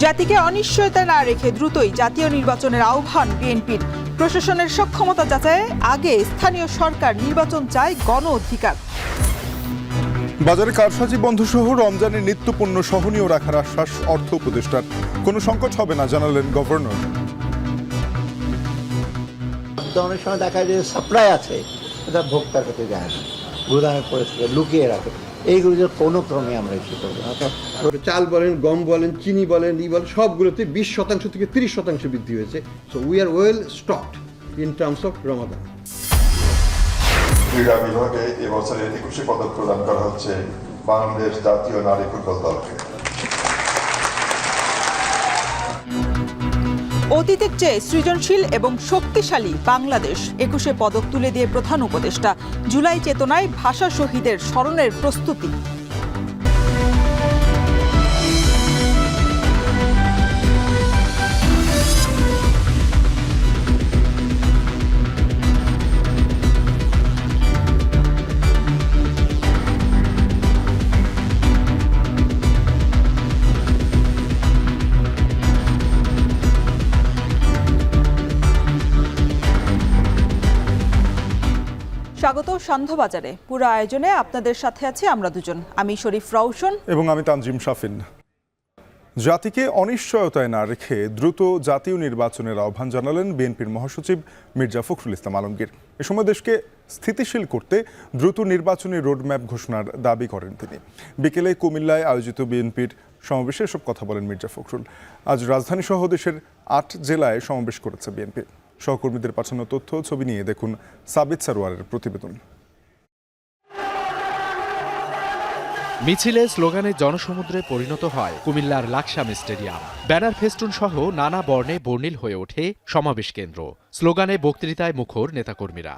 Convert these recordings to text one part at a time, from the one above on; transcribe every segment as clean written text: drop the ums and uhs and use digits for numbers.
জাতিকে অনিশ্চয়তা না রেখে দ্রুতই জাতীয় নির্বাচনের আহ্বান বিএনপির। প্রশাসনের সক্ষমতা যাচাইয়ে আগে স্থানীয় সরকার নির্বাচন চায় গণ অধিকার। বাজারে কারসাজি বন্ধ সহ রমজানের নিত্যপণ্য সহনীয় রাখার আশ্বাস অর্থ উপদেষ্টার। কোনো সংকট হবে না জানালেন গভর্নর। অনেক সময় দেখা যায় সাপ্লাই আছে, এটা ভোক্তার কাছে যায় না, গুদামে পরিস্থিতি লুকিয়ে রাখে। এইগুলো কোনো ক্রমে আমরা ইস্যু করবো না। চাল বলেন, গম বলেন, চিনি বলেন, বলেন, সবগুলোতে 20% থেকে 30% বৃদ্ধি হয়েছে। So we are well stocked in terms of Ramadan. ক্রীড়া বিভাগে এবছরের 21 পদক প্রদান করা হচ্ছে বাংলাদেশ জাতীয় নারী ফুটবল দলকে। অতীতের চেয়ে সৃজনশীল এবং শক্তিশালী বাংলাদেশ, 21 পদক তুলে দিয়ে প্রধান উপদেষ্টা। জুলাই চেতনায় ভাষা শহীদের স্মরণের প্রস্তুতি। স্বাগত সান্ধ্যবাজারে। পুরো আয়োজনে আপনাদের সাথে আছি আমরা দুজন, আমি শরীফ রওশন এবং আমি তানজিম শাফিন। জাতিকে অনিশ্চয়তায় না রেখে দ্রুত জাতীয় নির্বাচনের আহ্বান জানালেন বিএনপির মহাসচিব মির্জা ফখরুল ইসলাম আলমগীর। এ সময় দেশকে স্থিতিশীল করতে দ্রুত নির্বাচনী রোডম্যাপ ঘোষণার দাবি করেন তিনি। বিকেলে কুমিল্লায় আয়োজিত বিএনপির সমাবেশে এসব কথা বলেন মির্জা ফখরুল। আজ রাজধানী সহ দেশের 8 জেলায় সমাবেশ করেছে বিএনপি। সহকর্মীদের পাঠানো তথ্য ছবি নিয়ে দেখুন সাবিত সারোয়ারের প্রতিবেদন। মিছিলে স্লোগানে জনসমুদ্রে পরিণত হয় কুমিল্লার লাকসাম স্টেডিয়াম। ব্যানার ফেস্টুন সহ নানা বর্ণে বর্ণিল হয়ে ওঠে সমাবেশ কেন্দ্র। স্লোগানে বক্তৃতায় মুখর নেতাকর্মীরা।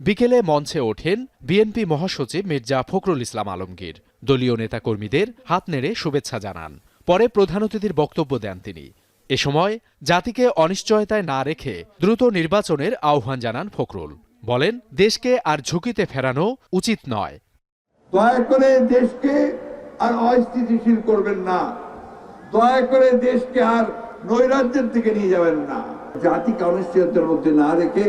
বিকেলে মঞ্চে ওঠেন বিএনপি মহাসচিব মির্জা ফখরুল ইসলাম আলমগীর। দলীয় নেতাকর্মীদের হাত নেড়ে শুভেচ্ছা জানান। পরে প্রধান অতিথির বক্তব্য দেন তিনি। এ সময় জাতিকে অনিশ্চয়তায় না রেখে দ্রুত নির্বাচনের আহ্বান জানান ফখরুল। বলেন, দেশকে আর ঝুঁকিতে ফেরানো উচিত নয়। দয়া করে দেশকে আর অস্থিতিশীল করবেন না, দয়া করে দেশকে আর নৈরাজ্যের দিকে নিয়ে যাবেন না। জাতিকে অনিশ্চয়তার মধ্যে না রেখে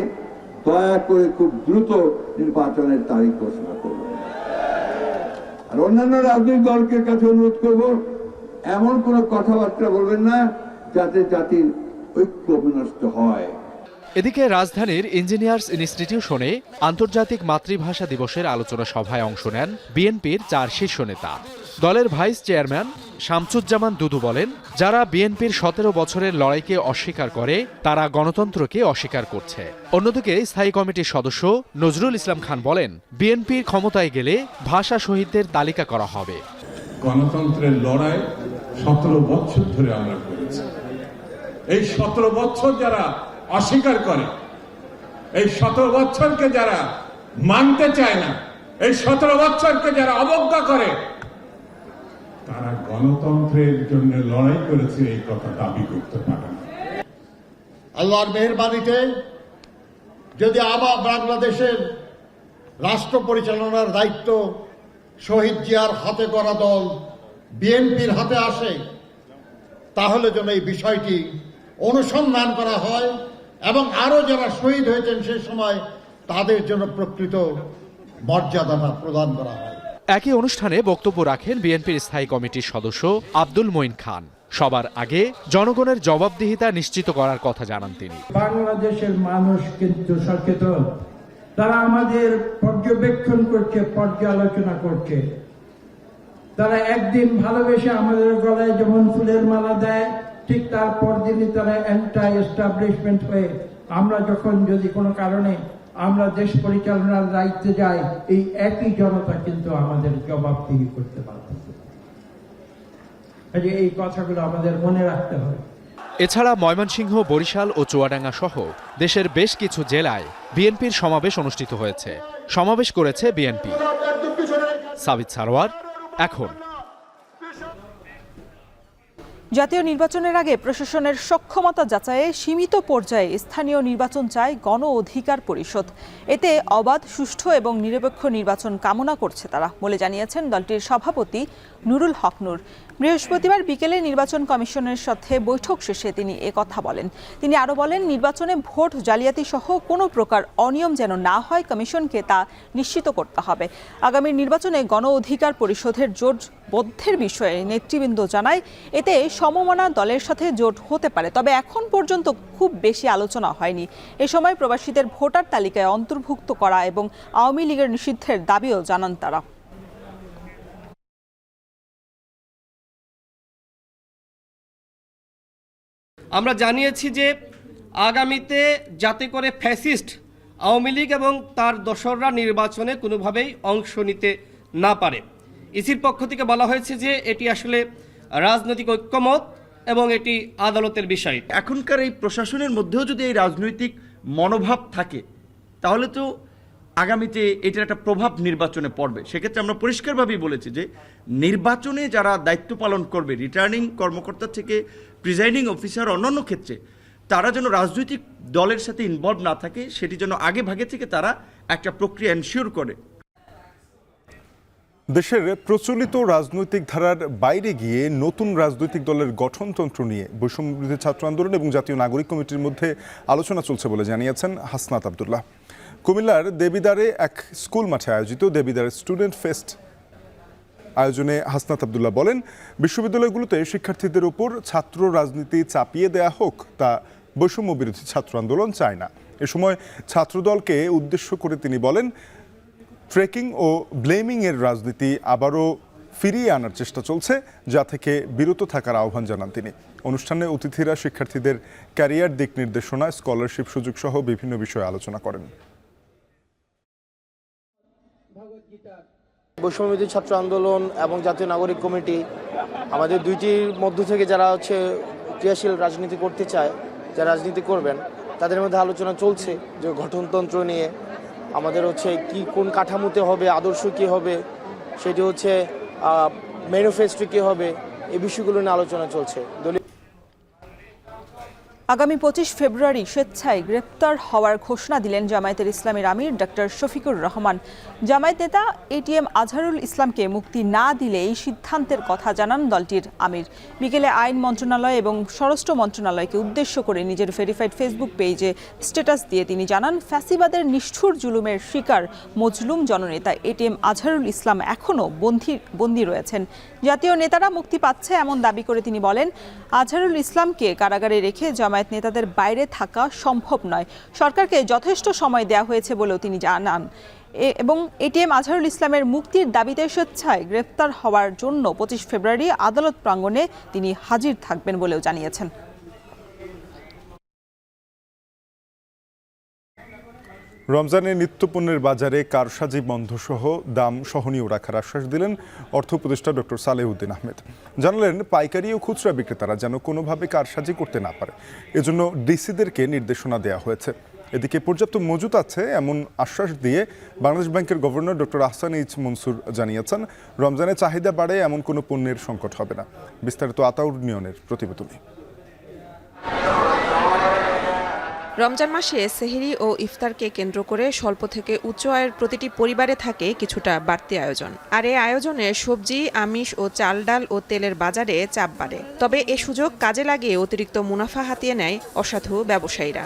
দয়া করে খুব দ্রুত নির্বাচনের তারিখ ঘোষণা করবেন। আর অন্যান্য রাজনৈতিক দলের কাছে অনুরোধ করব, এমন কোনো কথাবার্তা বলবেন না যাতে জাতির ঐক্য বিনষ্ট হয়। এদিকে রাজধানীর ইঞ্জিনিয়ার্স ইনস্টিটিউশনে আন্তর্জাতিক মাতৃভাষা দিবসের আলোচনা সভায় অংশ নেন বিএনপির 4 শীর্ষ নেতা। দলের ভাইস চেয়ারম্যান শামসুজ্জামান দুদু বলেন, যারা বিএনপির 17 বছরের লড়াইকে অস্বীকার করে তারা গণতন্ত্রকে অস্বীকার করছে। অন্যদিকে স্থায়ী কমিটির সদস্য নজরুল ইসলাম খান বলেন, বিএনপির ক্ষমতায় গেলে ভাষা শহীদদের তালিকা করা হবে। গণতন্ত্রের লড়াই 17 বছর ধরে আমরা করেছি। এই 17 বছর যারা অস্বীকার করে, এই 17 বছরকে যারা মানতে চায় না, এই 17 বছরকে যারা অবজ্ঞা করে, তারা গণতন্ত্রের জন্য লড়াই করেছে এই কথা দাবি করতে পারে না। আল্লাহর মেহেরবানিতে যদি আবার বাংলাদেশের রাষ্ট্র পরিচালনার দায়িত্ব শহীদ জিয়ার হাতে করা দল বিএনপির হাতে আসে, তাহলে যেন এই বিষয়টি অনুসন্ধান করা হয় এবং আরো যারা শহীদ হয়েছেন সেই সময় তাদের জন্য প্রকৃত মর্যাদাটা প্রদান করা হয়। একই অনুষ্ঠানে বক্তব্য রাখেন বিএনপির স্থায়ী কমিটির সদস্য আব্দুল মঈন খান। সবার আগে জনগণের জবাবদিহিতা নিশ্চিত করার কথা জানান তিনি। বাংলাদেশের মানুষ কিন্তু সচেতন, তারা আমাদের পর্যবেক্ষণ করছে, পর্যালোচনা করছে। তারা একদিন ভালোবেসে আমাদের গলায় যেমন ফুলের মালা দেয়, ঠিক তারপর দিনই তারা অ্যান্টি এস্টাবলিশমেন্ট হয়ে আমরা যখন যদি কোনো কারণে আমরা দেশ পরিচালনার দায়িত্বে যাই, এই একই জনতা কিন্তু আমাদের জবাবদিহি করতে পারবে। এই কথাগুলো আমাদের মনে রাখতে হবে। এছাড়া ময়মনসিংহ, বরিশাল ও চুয়াডাঙ্গা সহ দেশের বেশ কিছু জেলায় বিএনপির সমাবেশ অনুষ্ঠিত হয়েছে। সমাবেশ করেছে বিএনপি। সাবিত সারোয়ার, এখন। জাতীয় নির্বাচনের আগে প্রশাসনের সক্ষমতা যাচাইয়ে সীমিত পর্যায়ে স্থানীয় নির্বাচন চায় গণ অধিকার পরিষদ। এতে অবাধ, সুষ্ঠু এবং নিরপেক্ষ নির্বাচন কামনা করছে তারা বলে জানিয়েছেন দলটির সভাপতি নুরুল হক নূর। বৃহস্পতিবার বিকেলে নির্বাচন কমিশনের সাথে বৈঠক শেষে তিনি একথা বলেন। তিনি আরও বলেন, নির্বাচনে ভোট জালিয়াতি সহ কোনো প্রকার অনিয়ম যেন না হয়, কমিশনকে তা নিশ্চিত করতে হবে। আগামী নির্বাচনে গণ অধিকার পরিষদের জোটবদ্ধের বিষয়ে নেতৃবৃন্দ জানায়, এতে সমমনা দলের সাথে জোট হতে পারে, তবে এখন পর্যন্ত খুব বেশি আলোচনা হয়নি। এ সময় প্রবাসীদের ভোটার তালিকায় অন্তর্ভুক্ত করা এবং আওয়ামী লীগের নিষিদ্ধের দাবিও জানান তারা। আমরা জানিয়েছি যে আগামীতে যাতে করে ফ্যাসিস্ট আওয়ামী লীগ এবং তার দোসররা নির্বাচনে কোনোভাবেই অংশ নিতে না পারে। ইসির পক্ষ থেকে বলা হয়েছে যে এটি আসলে রাজনৈতিক ঐক্যমত এবং এটি আদালতের বিষয়। এখনকার এই প্রশাসনের মধ্যেও যদি এই রাজনৈতিক মনোভাব থাকে তাহলে তো আগামীতে এটার একটা প্রভাব নির্বাচনে পড়বে। সেক্ষেত্রে আমরা পরিষ্কারভাবেই বলেছি যে নির্বাচনে যারা দায়িত্ব পালন করবে, রিটার্নিং কর্মকর্তা থেকে প্রিজাইডিং অফিসার, অন্যান্য ক্ষেত্রে তারা যেন রাজনৈতিক দলের সাথে ইনভলভ না থাকে, সেটি যেন আগে ভাগে থেকে তারা একটা প্রক্রিয়া এনশিওর করে। দেশের প্রচলিত রাজনৈতিক ধারার বাইরে গিয়ে নতুন রাজনৈতিক দলের গঠনতন্ত্র নিয়ে বৈষম্যবিরোধী ছাত্র আন্দোলন এবং জাতীয় নাগরিক কমিটির মধ্যে আলোচনা চলছে বলে জানিয়েছেন হাসনাত আব্দুল্লাহ। কুমিল্লার দেবিদারে এক স্কুল মাঠে আয়োজিত দেবিদার স্টুডেন্ট ফেস্ট আয়োজনে হাসনাত আব্দুল্লাহ বলেন, বিশ্ববিদ্যালয়গুলোতে শিক্ষার্থীদের উপর ছাত্র রাজনীতি চাপিয়ে দেয়া হোক, তা বৈষম্য বিরোধী ছাত্র আন্দোলন চায় না। এ সময় ছাত্রদলকে উদ্দেশ্য করে তিনি বলেন, ট্রেকিং ও ব্লেমিং এর রাজনীতি আবারও ফিরিয়ে আনার চেষ্টা চলছে, যা থেকে বিরত থাকার আহ্বান জানান তিনি। অনুষ্ঠানে অতিথিরা শিক্ষার্থীদের ক্যারিয়ার দিক নির্দেশনা, স্কলারশিপ সুযোগ সহ বিভিন্ন বিষয়ে আলোচনা করেন। বৈষম্যবিরোধী ছাত্র আন্দোলন এবং জাতীয় নাগরিক কমিটি আমাদের দুইটির মধ্য থেকে যারা ক্রিয়াশীল রাজনীতি করতে চায়, যারা রাজনীতি করবেন, তাদের মধ্যে আলোচনা চলছে যে গঠনতন্ত্র নিয়ে আমাদের কি কোন কাঠামোতে হবে, আদর্শ কি হবে, সেটি ম্যানিফেস্টো কি হবে, এই বিষয়গুলো নিয়ে আলোচনা চলছে। আগামী 25 ফেব্রুয়ারি স্বেচ্ছায় গ্রেপ্তার হওয়ার ঘোষণা দিলেন জামায়াতের ইসলামীর আমির ডক্টর শফিকুর রহমান। জামায়াত নেতা এটিএম আজহারুল ইসলামকে মুক্তি না দিলে এই সিদ্ধান্তের কথা জানান দলটির আমির। বিকেলে আইন মন্ত্রণালয় এবং স্বরাষ্ট্র মন্ত্রণালয়কে উদ্দেশ্য করে নিজের ভেরিফাইড ফেসবুক পেজে স্ট্যাটাস দিয়ে তিনি জানান, ফ্যাসিবাদের নিষ্ঠুর জুলুমের শিকার মজলুম জননেতা এটিএম আজহারুল ইসলাম এখনও বন্দী রয়েছেন। জাতীয় নেতারা মুক্তি পাচ্ছে এমন দাবি করে তিনি বলেন, আজহারুল ইসলামকে কারাগারে রেখে জামায়াত নেতাদের বাইরে থাকা সম্ভব নয়। সরকারকে যথেষ্ট সময় দেওয়া হয়েছে বলেও তিনি জানান এবং এটিএম আজহারুল ইসলামের মুক্তির দাবিতে স্বেচ্ছায় গ্রেফতার হওয়ার জন্য 25 ফেব্রুয়ারি আদালত প্রাঙ্গণে তিনি হাজির থাকবেন বলেও জানিয়েছেন। রমজানের নিত্যপণ্যের বাজারে কারসাজি বন্ধ সহ দাম সহনীয় রাখার আশ্বাস দিলেন অর্থ উপদেষ্টা ডক্টর সালেহউদ্দিন আহমেদ। জানালেন, পাইকারি ও খুচরা বিক্রেতারা যেন কোনোভাবে কারসাজি করতে না পারে, এজন্য ডিসিদেরকে নির্দেশনা দেওয়া হয়েছে। এদিকে পর্যাপ্ত মজুত আছে এমন আশ্বাস দিয়ে বাংলাদেশ ব্যাংকের governor doctor Ahsan H Mansur জানিয়েছেন, রমজানে চাহিদা বাড়ে এমন কোনো পণ্যের সংকট হবে না। বিস্তারিত আতাউর নিয়নের প্রতিবেদনে। রমজান মাসে সেহরি ও ইফতারকে কেন্দ্র করে স্বল্প থেকে উচ্চ আয়ের প্রতিটি পরিবারে থাকে কিছুটা বাড়তি আয়োজন। আর এই আয়োজনে সবজি, আমিষ ও চাল, ডাল ও তেলের বাজারে চাপ বাড়ে। তবে এ সুযোগ কাজে লাগিয়ে অতিরিক্ত মুনাফা হাতিয়ে নেয় অসাধু ব্যবসায়ীরা।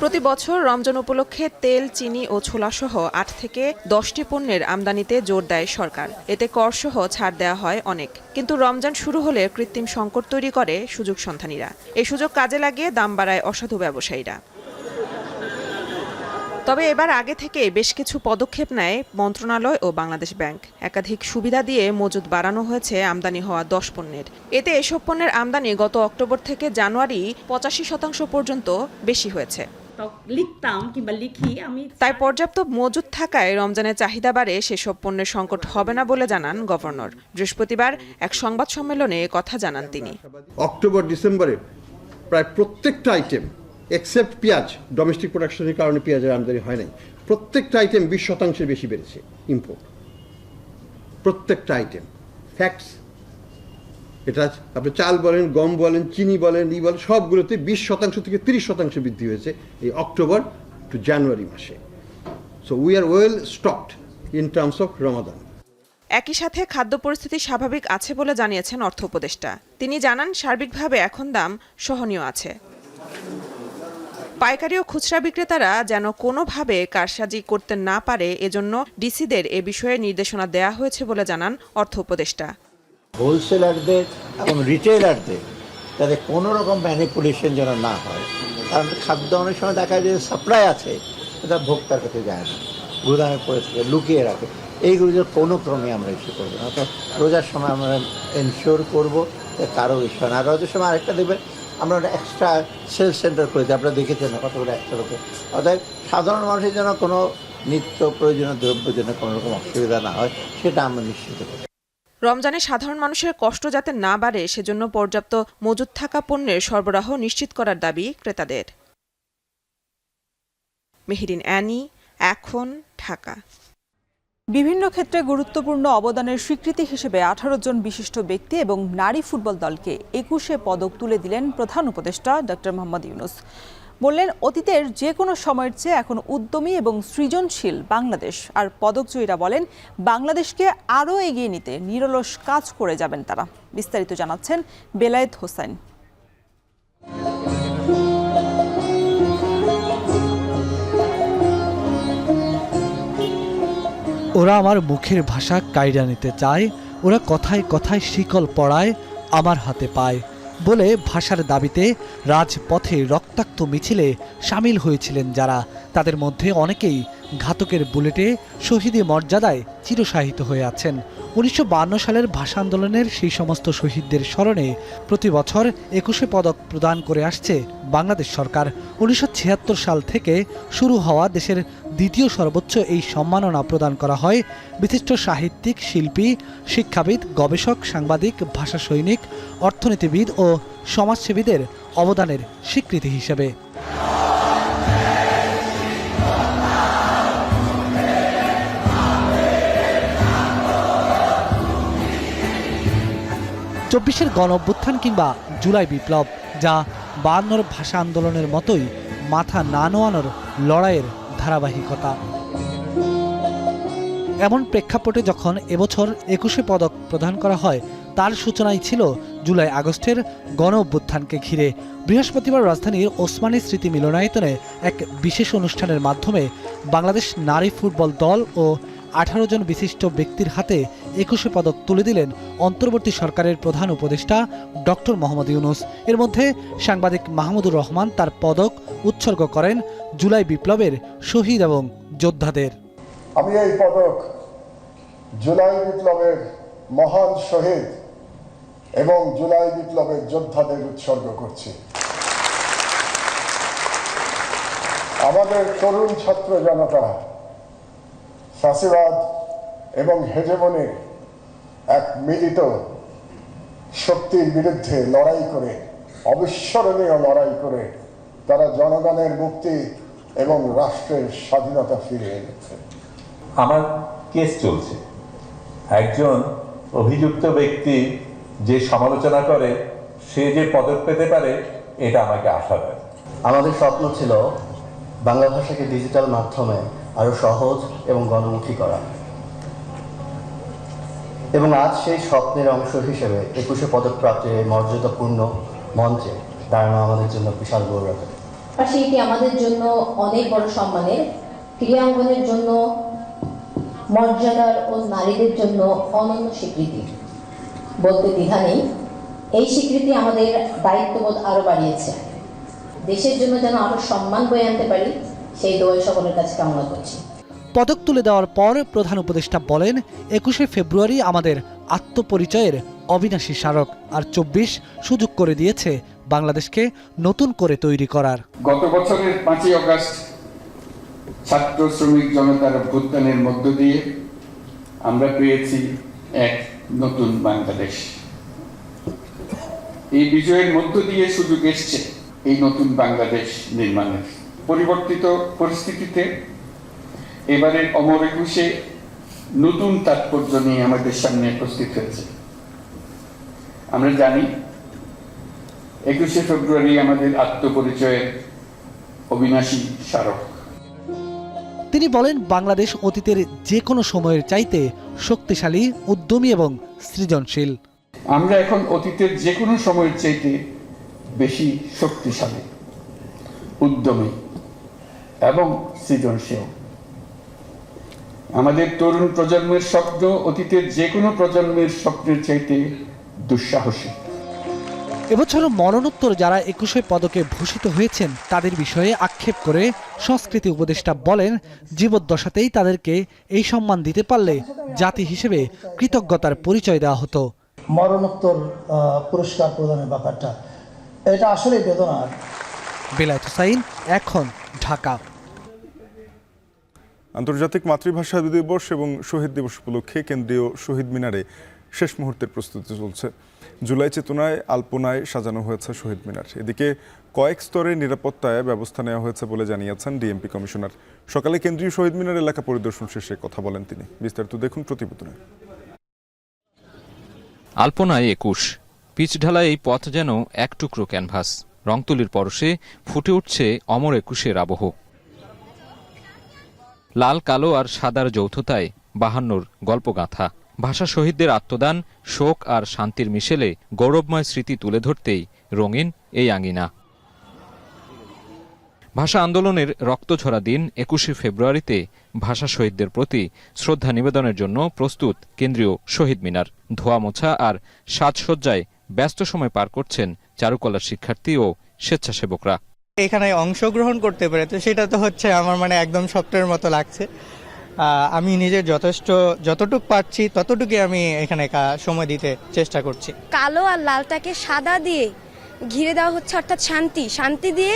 প্রতি বছর রমজান উপলক্ষে তেল, চিনি ও ছোলাসহ 8 থেকে 10টি পণ্যের আমদানিতে জোর দেয় সরকার। এতে করসহ ছাড় দেওয়া হয় অনেক। কিন্তু রমজান শুরু হলে কৃত্রিম সংকট তৈরি করে সুযোগ সন্ধানীরা। এই সুযোগ কাজে লাগিয়ে দাম বাড়ায় অসাধু ব্যবসায়ীরা। তবে এবার আগে থেকে বেশ কিছু পদক্ষেপ নেয় মন্ত্রণালয় ও বাংলাদেশ ব্যাংক। একাধিক সুবিধা দিয়ে মজুত বাড়ানো হয়েছে আমদানি হওয়া 10 পণ্যের। এতে এসব পণ্যের আমদানি গত অক্টোবর থেকে জানুয়ারি 85% পর্যন্ত বেশি হয়েছে। তাই পর্যাপ্ত মজুত থাকায় রমজানের চাহিদা বাড়ে, সেসব পণ্যের সংকট হবে না বলে জানান গভর্নর। বৃহস্পতিবার এক সংবাদ সম্মেলনে কথা জানান তিনি। অক্টোবর ডিসেম্বরে প্রায় প্রত্যেকটা আইটেম এক্সেপ্ট পেঁয়াজ, ডোমেস্টিক প্রোডাকশনের কারণে পেঁয়াজের আমদানি হয় নাই, প্রত্যেকটা আইটেম 20% বেশি বেড়েছে ইম্পোর্ট। প্রত্যেকটা আইটেম, ফ্যাক্টস। এটা আপনি চাল বলেন, গম বলেন, চিনি বলেন, ই বলেন, সবগুলোতে 20% থেকে 30% বৃদ্ধি হয়েছে এই অক্টোবর টু জানুয়ারি মাসে। So we are well stocked in terms of Ramadan. একই সাথে খাদ্য পরিস্থিতি স্বাভাবিক আছে বলে জানিয়েছেন অর্থ উপদেষ্টা। তিনি জানান, সার্বিকভাবে এখন দাম সহনীয় আছে। পাইকারি ও খুচরা বিক্রেতারা যেন কোনোভাবে কারসাজি করতে না পারে, এজন্য ডিসিদের এ বিষয়ে নির্দেশনা দেয়া হয়েছে বলে জানান অর্থ উপদেষ্টা। হোলসেলারদের এবং রিটেলারদের যাতে কোনো রকম ম্যানিপুলেশন যেন না হয়, কারণ খাদ্য অনেক সময় দেখা যায় সাপ্লাই আছে, এটা ভোক্তার কাছে যায় না, গুদামে পড়ে থাকে, লুকিয়ে রাখে। এইগুলো যে কোনো ক্রমে আমরা ইস্যু করবো না। তো রোজার সময় আমরা এনশিওর করবো যে কারো ইস্যু না। আর রোজার সময় আরেকটা দেখবেন, আমরা একটা এক্সট্রা সেল সেন্টার করে দিই, আপনারা দেখেছেন না কতগুলো একটা লোকে। অর্থাৎ সাধারণ মানুষের জন্য কোনো নিত্য প্রয়োজনীয় দ্রব্যের জন্য কোনো রকম অসুবিধা না হয়, সেটা আমরা নিশ্চিত করি। রমজানে সাধারণ মানুষের কষ্ট যাতে না বাড়ে, সেজন্য পর্যাপ্ত মজুত থাকা পণ্যের সরবরাহ নিশ্চিত করার দাবি ক্রেতাদের। মেহেরিন অ্যানি, এখন, ঢাকা। বিভিন্ন ক্ষেত্রে গুরুত্বপূর্ণ অবদানের স্বীকৃতি হিসেবে 18 জন বিশিষ্ট ব্যক্তি এবং নারী ফুটবল দলকে 21 পদক তুলে দিলেন প্রধান উপদেষ্টা ডক্টর মোহাম্মদ ইউনূস। বললেন, অতীতের যে কোনো সময়ের চেয়ে এখন উদ্যমী এবং সৃজনশীল বাংলাদেশ। আর পদকজয়ীরা বলেন, বাংলাদেশকে আরও এগিয়ে নিতে নিরলস কাজ করে যাবেন তারা। বিস্তারিত জানাচ্ছেন বেলায়েত হোসেন। ওরা আমার মুখের ভাষা কায়রা নিতে চায়, ওরা কথায় কথায় শিকল পড়ায় আমার হাতে পায় বলে ভাষার দাবিতে রাজপথে রক্তাক্ত মিছিলে সামিল হয়েছিলেন যারা, তাদের মধ্যে অনেকেই ঘাতকের বুলেটে শহীদি মর্যাদায় চিরশায়িত হয়ে আছেন। 1952 সালের ভাষা আন্দোলনের সেই সমস্ত শহীদদের স্মরণে প্রতি বছর 21 পদক প্রদান করে আসছে বাংলাদেশ সরকার। 1976 সাল থেকে শুরু হওয়া দেশের দ্বিতীয় সর্বোচ্চ এই সম্মাননা প্রদান করা হয় বিশিষ্ট সাহিত্যিক, শিল্পী, শিক্ষাবিদ, গবেষক, সাংবাদিক, ভাষা সৈনিক, অর্থনীতিবিদ ও সমাজসেবীদের অবদানের স্বীকৃতি হিসেবে। চব্বিশের গণঅভ্যুত্থান কিংবা জুলাই বিপ্লব, যা 52 ভাষা আন্দোলনের মতোই মাথা না নোয়ানোর লড়াইয়ের ধারাবাহিকতা। এমন প্রেক্ষাপটে যখন এবছর 21 পদক প্রদান করা হয়, তার সূচনাই ছিল জুলাই আগস্টের গণঅভ্যুত্থানকে ঘিরে। বৃহস্পতিবার রাজধানীর ওসমানী স্মৃতি মিলনায়তনে এক বিশেষ অনুষ্ঠানের মাধ্যমে বাংলাদেশ নারী ফুটবল দল ও 18 জন বিশিষ্ট ব্যক্তির হাতে 21 পদক তুলে দিলেন অন্তর্বর্তী সরকারের প্রধান উপদেষ্টা ডক্টর মোহাম্মদ ইউনূস। এর মধ্যে সাংবাদিক মাহমুদুর রহমান তার পদক উৎসর্গ করেন জুলাই বিপ্লবের শহীদ এবং যোদ্ধাদের। আমি এই পদক জুলাই বিপ্লবের মহান শহীদ এবং জুলাই বিপ্লবের যোদ্ধাদের উৎসর্গ করছি। আমাদের তরুণ ছাত্র জনতা ফ্যাসিবাদ এবং হেজেমনির এক মিলিত শক্তির বিরুদ্ধে লড়াই করে, অবিস্মরণীয় লড়াই করে তারা জনগণের মুক্তি এবং রাষ্ট্রের স্বাধীনতা ফিরিয়ে এনেছে। আমার কেস চলছে, একজন অভিযুক্ত ব্যক্তি যে সমালোচনা করে সে যে পদক পেতে পারে, এটা আমাকে আশা দেয়। আমাদের স্বপ্ন ছিল বাংলা ভাষাকে ডিজিটাল মাধ্যমে আরো সহজ এবং গণমুখী করা, এবং আজ সেই স্বপ্নের অংশ হিসেবে 21 পদক প্রাপ্তির এই মর্যাদাপূর্ণ মঞ্চে দাঁড়ানো আমাদের জন্য বিশাল গৌরব। আর সেটি আমাদের জন্য অনেক বড় সম্মানের। ক্রীড়াঙ্গনের জন্য মর্যাদার ও নারীদের জন্য অনন্য স্বীকৃতি, বলতে দ্বিধা নেই। এই স্বীকৃতি আমাদের দায়িত্ববোধ আরো বাড়িয়েছে। দেশের জন্য যেন আরো সম্মান বয়ে আনতে পারি, সেই দোয়াই সকলের কাছে কামনা করছি। পদক তুলে দেওয়ার পর প্রধান উপদেষ্টা বলেন, 21 ফেব্রুয়ারি আমাদের আত্মপরিচয়ের অবিনাশী স্মারক, আর 24 সুযোগ করে দিয়েছে বাংলাদেশকে নতুন করে তৈরি করার। গত বছরের 5ই আগস্ট ছাত্র শ্রমিক জনতার অভ্যুত্থানের মধ্য দিয়ে আমরা পেয়েছি এক নতুন বাংলাদেশ। এই বিজয়ের মধ্য দিয়ে সুযোগ এসছে এই নতুন বাংলাদেশ নির্মাণের। পরিবর্তিত পরিস্থিতিতে এবারের অমর একুশে নতুন তাৎপর্য নিয়ে আমাদের সামনে উপস্থিত হয়েছে। আমরা জানি 21শে ফেব্রুয়ারি আমাদের আত্মপরিচয়ের অবিনাশী স্মারক। তিনি বলেন, বাংলাদেশ অতীতের যে কোনো সময়ের চাইতে শক্তিশালী, উদ্যমী এবং সৃজনশীল। আমরা এখন অতীতের যে কোনো সময়ের চাইতে বেশি শক্তিশালী, উদ্যমী এবং সৃজনশীল। আমাদের তরুণ প্রজন্মের স্বপ্ন অতীতের যে কোনো প্রজন্মের স্বপ্নের চাইতে দুঃসাহসী। এবছর মরণোত্তর যারা 21 পদকে ভূষিত হয়েছেন তাদের বিষয়ে আক্ষেপ করে সংস্কৃতি উপদেষ্টা বলেন, জীবদ্দশাতেই তাদেরকে এই সম্মান দিতে পারলে জাতি হিসেবে কৃতজ্ঞতার পরিচয় দেওয়া হতো। মরণোত্তর পুরস্কার প্রদানের ব্যাপারটা এটা আসলে বেদনার। বেলায়েত হোসাইন, এখন, ঢাকা। আন্তর্জাতিক মাতৃভাষা দিবস এবং শহীদ দিবস উপলক্ষে কেন্দ্রীয় শহীদ মিনারে শেষ মুহূর্তের প্রস্তুতি চলছে। জুলাই চেতনায় আলপনায় সাজানো হয়েছে শহীদ মিনার। এদিকে কয়েক স্তরে নিরাপত্তায় ব্যবস্থা নেওয়া হয়েছে বলে জানিয়েছেন ডিএমপি কমিশনার। সকালে কেন্দ্রীয় শহীদ মিনার এলাকা পরিদর্শন শেষে কথা বলেন তিনি। বিস্তারিত দেখুন প্রতিবেদনে। আলপনায় 21 পিচ ঢালা এই পথ যেন এক টুকরো ক্যানভাস। রংতুলির পরশে ফুটে উঠছে অমর 21-এর আবহ। লাল, কালো আর সাদার যৌথতায় 52-র গল্পগাথা। ভাষা শহীদদের আত্মদান, শোক আর শান্তির মিশেলে গৌরবময় স্মৃতি তুলে ধরতেই রঙিন এই আঙিনা। ভাষা আন্দোলনের রক্তঝরা দিন 21শে ফেব্রুয়ারিতে ভাষা শহীদদের প্রতি শ্রদ্ধা নিবেদনের জন্য প্রস্তুত কেন্দ্রীয় শহীদ মিনার। ধোয়া মোছা আর সাজসজ্জায় ব্যস্ত সময় পার করছেন চারুকলার শিক্ষার্থী ও স্বেচ্ছাসেবকরা। এখানে অংশগ্রহণ করতে পেরে তো সেটা তো হচ্ছে আমার একদম স্বপ্নের মতো লাগছে। আমি নিজের যতটুকু পারছি ততটুকুই আমি এখানে সময় দিতে চেষ্টা করছি। কালো আর লালটাকে সাদা দিয়ে ঘিরে দেওয়া হচ্ছে, অর্থাৎ শান্তি দিয়ে,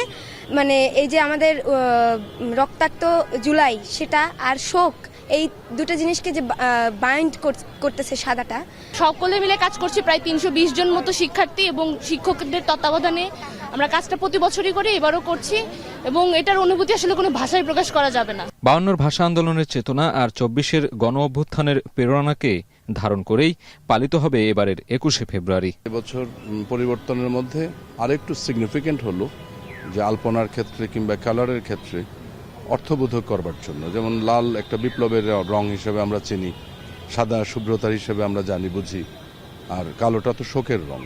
মানে এই যে আমাদের রক্তাক্ত জুলাই সেটা আর শোক, এই দুটো জিনিসকে যে বাইন্ড করতেছে সাদাটা। সকলে মিলে কাজ করছি, প্রায় 320 জন মতো শিক্ষার্থী এবং শিক্ষকদের তত্ত্বাবধানে আমরা কাজটা প্রতি বছরই করি, এবারও করছি এবং এটার অনুভূতি আসলে কোনো ভাষায় প্রকাশ করা যাবে না। 52-র ভাষা আন্দোলনের চেতনা আর 24-এর গণ অভ্যুত্থানের প্রেরণাকে ধারণ করেই পালিত হবে এবারের 21শে ফেব্রুয়ারি। এবছর পরিবর্তনের মধ্যে আরেকটু সিগনিফিকেন্ট হলো যে আলপনার ক্ষেত্রে কিংবা কালারের ক্ষেত্রে অর্থবোধক করবার জন্য, যেমন লাল একটা বিপ্লবের রং হিসেবে আমরা চিনি, সাদা শুভ্রতার হিসেবে আমরা জানি বুঝি, আর কালোটা তো শোকের রং।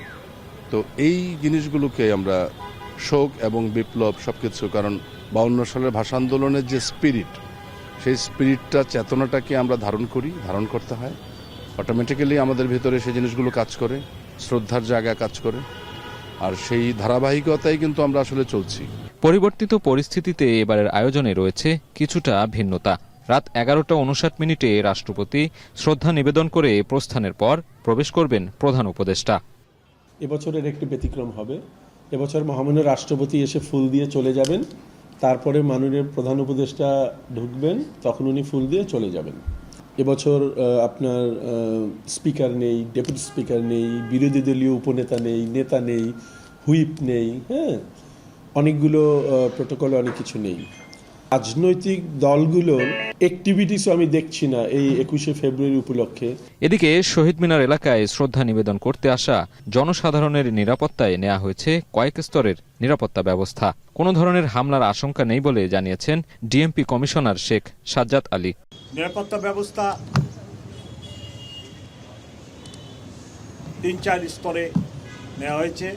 তো এই জিনিসগুলোকে আমরা শোক এবং বিপ্লব সবকিছু, কারণ 52 সালের ভাষা আন্দোলনের যে স্পিরিট, সেই স্পিরিটটা, চেতনাটাকে আমরা ধারণ করতে হয়। অটোমেটিক্যালি আমাদের ভিতরে সেই জিনিসগুলো কাজ করে, শ্রদ্ধার জায়গায় কাজ করে, আর সেই ধারাবাহিকতাই কিন্তু আমরা আসলে চলছি। পরিবর্তিত পরিস্থিতিতে এবারের আয়োজনে রয়েছে কিছুটা ভিন্নতা। রাত 11:59 রাষ্ট্রপতি শ্রদ্ধা নিবেদন করে প্রস্থানের পর প্রবেশ করবেন প্রধান উপদেষ্টা। এবছরের একটি ব্যতিক্রম হবে। এবছর মহামান্য রাষ্ট্রপতি এসে ফুল দিয়ে চলে যাবেন, তারপরে মাননীয় প্রধান উপদেষ্টা ঢুকবেন, তখন উনি ফুল দিয়ে চলে যাবেন। এবছর আপনার স্পিকার নেই, ডেপুটি স্পিকার নেই, বিরোধী দলীয় উপনেতা নেই, নেতা নেই, হুইপ নেই, হ্যাঁ, অনেকগুলো প্রোটোকলে অনেক কিছু নেই। রাজনৈতিক দলগুলোর অ্যাক্টিভিটিসও আমি দেখছি না এই 21শে ফেব্রুয়ারি উপলক্ষে। এদিকে শহীদ মিনার এলাকায় শ্রদ্ধা নিবেদন করতে আসা জনসাধারণের নিরাপত্তায় নেওয়া হয়েছে কয়েক স্তরের নিরাপত্তা ব্যবস্থা। কোনো ধরনের হামলার আশঙ্কা নেই বলে জানিয়েছেন ডিএমপি কমিশনার শেখ সাজ্জাদ আলী। নিরাপত্তা ব্যবস্থা 3-4 স্তরে নেওয়া হয়েছে